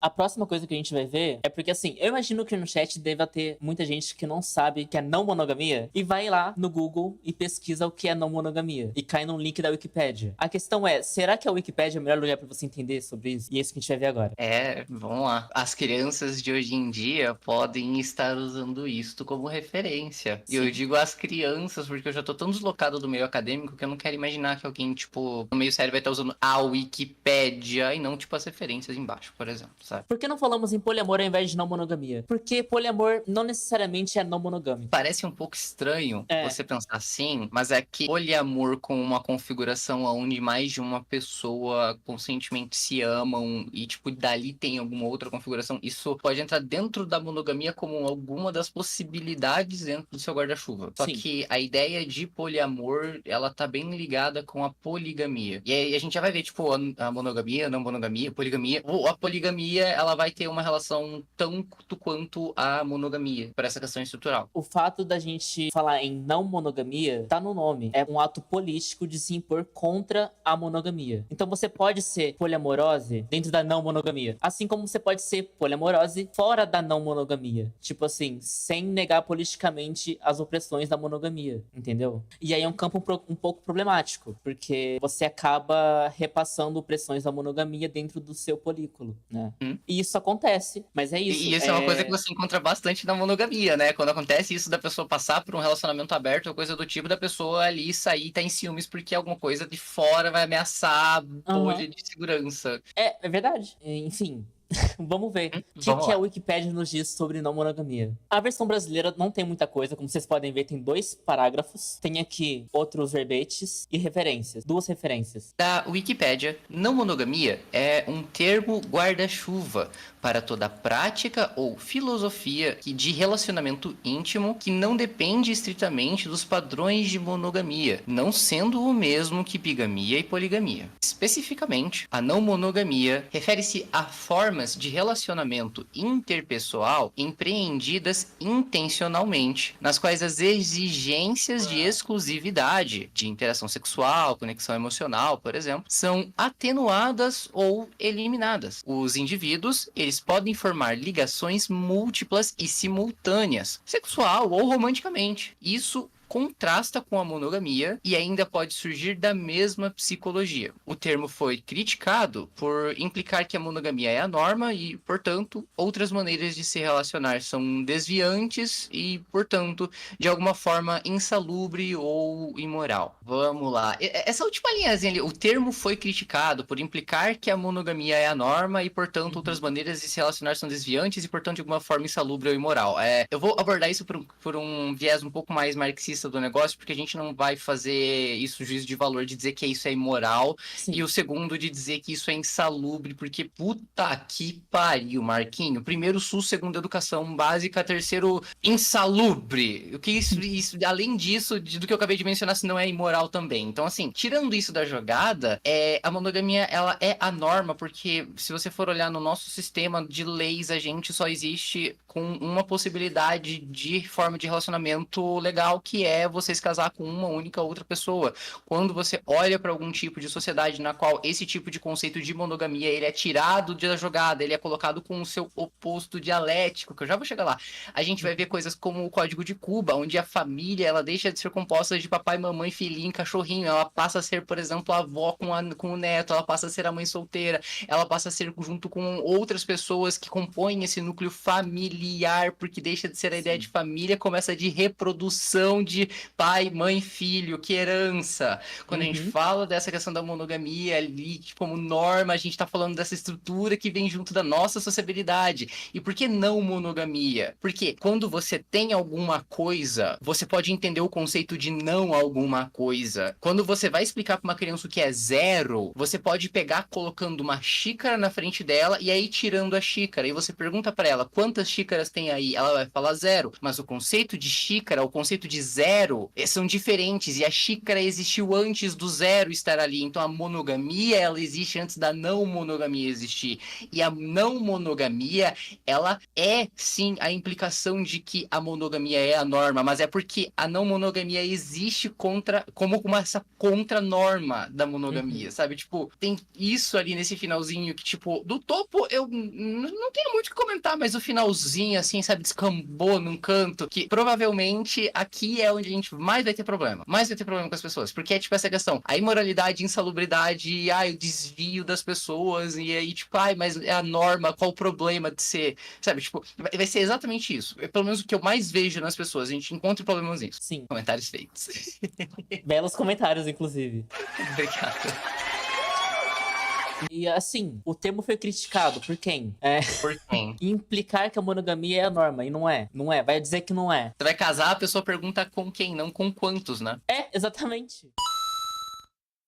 A próxima coisa que a gente vai ver é porque, assim, eu imagino que no chat deva ter muita gente que não sabe que é não monogamia e vai lá no Google e pesquisa o que é não monogamia e cai num link da Wikipédia. A questão é, será que a Wikipédia é o melhor lugar pra você entender sobre isso? E é isso que a gente vai ver agora. Vamos lá. As crianças de hoje em dia podem estar usando isto como referência. E eu Sim. digo as crianças, porque eu já tô tão deslocado do meio acadêmico que eu não quero imaginar que alguém, tipo, no meio sério vai estar usando a Wikipédia e não, tipo, as referências embaixo, por exemplo, sabe? Por que não falamos em poliamor ao invés de não monogamia? Porque poliamor não necessariamente é não monogâmico. Parece um pouco estranho É. você pensar assim, mas é que poliamor com uma configuração onde mais de uma pessoa conscientemente se amam e, tipo, dali tem alguma outra configuração, isso pode entrar dentro da monogamia como alguma das possibilidades dentro do seu guarda-chuva. Só Sim. que a ideia de poliamor, ela tá bem ligada com a poligamia. E aí a gente já vai ver, tipo, a monogamia, não monogamia, poligamia. Ou a poligamia, ela vai ter uma relação tanto quanto a monogamia, por essa questão estrutural. O fato da gente falar em não monogamia tá no nome. É um ato político de se impor contra a monogamia. Então você pode ser poliamorose dentro da não monogamia. Assim como você pode ser poliamorose fora da não monogamia. Tipo assim, sem negar politicamente as opressões da monogamia. Entendeu? E aí é um campo um pouco problemático. Porque você acaba repassando opressões da monogamia dentro do seu polículo, né? Hum. E isso acontece. Mas é E isso. isso é uma coisa que você encontra bastante na monogamia, né? Quando acontece isso da pessoa passar por um relacionamento aberto ou coisa do tipo, da pessoa ali sair e tá em ciúmes porque alguma coisa de fora vai ameaçar a bolha Aham. de segurança. É verdade. Enfim, vamos ver o que, Vamos que a lá. Wikipedia nos diz sobre não monogamia. A versão brasileira não tem muita coisa, como vocês podem ver, tem 2 parágrafos. Tem aqui outros verbetes e referências. 2 referências. Da Wikipédia, não monogamia é um termo guarda-chuva para toda prática ou filosofia de relacionamento íntimo que não depende estritamente dos padrões de monogamia, não sendo o mesmo que bigamia e poligamia. Especificamente, a não monogamia refere-se a formas de relacionamento interpessoal empreendidas intencionalmente, nas quais as exigências de exclusividade, de interação sexual, conexão emocional, por exemplo, são atenuadas ou eliminadas. Os indivíduos, eles podem formar ligações múltiplas e simultâneas, sexual ou romanticamente. Isso contrasta com a monogamia e ainda pode surgir da mesma psicologia. O termo foi criticado por implicar que a monogamia é a norma e, portanto, outras maneiras de se relacionar são desviantes e, portanto, de alguma forma insalubre ou imoral. Vamos lá. Essa última linhazinha ali, o termo foi criticado por implicar que a monogamia é a norma e, portanto, outras Uhum. maneiras de se relacionar são desviantes e, portanto, de alguma forma insalubre ou imoral. Eu vou abordar isso por um viés um pouco mais marxista do negócio, porque a gente não vai fazer isso juízo de valor de dizer que isso é imoral e o Sim. segundo de dizer que isso é insalubre, porque puta que pariu, Marquinho. Primeiro SUS, segundo educação básica, terceiro insalubre. O que isso além disso, do que eu acabei de mencionar, se não é imoral também. Então, assim, tirando isso da jogada, a monogamia, ela é a norma, porque se você for olhar no nosso sistema de leis, a gente só existe com uma possibilidade de forma de relacionamento legal, que é você se casar com uma única outra pessoa. Quando você olha para algum tipo de sociedade na qual esse tipo de conceito de monogamia ele é tirado da jogada, ele é colocado com o seu oposto dialético, que eu já vou chegar lá, a gente vai ver Uhum. coisas como o Código de Cuba, onde a família ela deixa de ser composta de papai, mamãe, filhinho, cachorrinho, ela passa a ser, por exemplo, a avó com o neto, ela passa a ser a mãe solteira, ela passa a ser junto com outras pessoas que compõem esse núcleo familiar, porque deixa de ser a ideia de Sim. família, começa de reprodução de pai, mãe, filho, que herança. Quando a gente Uhum. fala dessa questão da monogamia ali como norma, a gente está falando dessa estrutura que vem junto da nossa sociabilidade. E por que não monogamia? Porque quando você tem alguma coisa, você pode entender o conceito de não alguma coisa. Quando você vai explicar para uma criança o que é zero, você pode pegar colocando uma xícara na frente dela e aí tirando a xícara. E você pergunta para ela quantas xícaras tem aí, ela vai falar zero. Mas o conceito de xícara, o conceito de zero zero são diferentes, e a xícara existiu antes do zero estar ali. Então a monogamia, ela existe antes da não monogamia existir. E a não monogamia, ela é sim a implicação de que a monogamia é a norma, mas é porque a não monogamia existe como essa contra-norma da monogamia, sabe? Tipo, tem isso ali nesse finalzinho que, tipo, do topo eu não tenho muito o que comentar, mas o finalzinho, assim, sabe, descambou num canto, que provavelmente aqui é onde a gente mais vai ter problema. Mais vai ter problema com as pessoas, porque é, tipo, essa questão, a imoralidade, insalubridade, o desvio das pessoas, e aí, tipo, mas é a norma, qual o problema de ser, sabe? Tipo, vai ser exatamente isso. É pelo menos o que eu mais vejo nas pessoas, a gente encontra problemas nisso. Sim. Comentários feitos. Belos comentários, inclusive. Obrigado. E assim, o termo foi criticado por quem? Por quem? Implicar que a monogamia é a norma, e não é. Não é, vai dizer que não é. Você vai casar, a pessoa pergunta com quem, não com quantos, né? É, exatamente.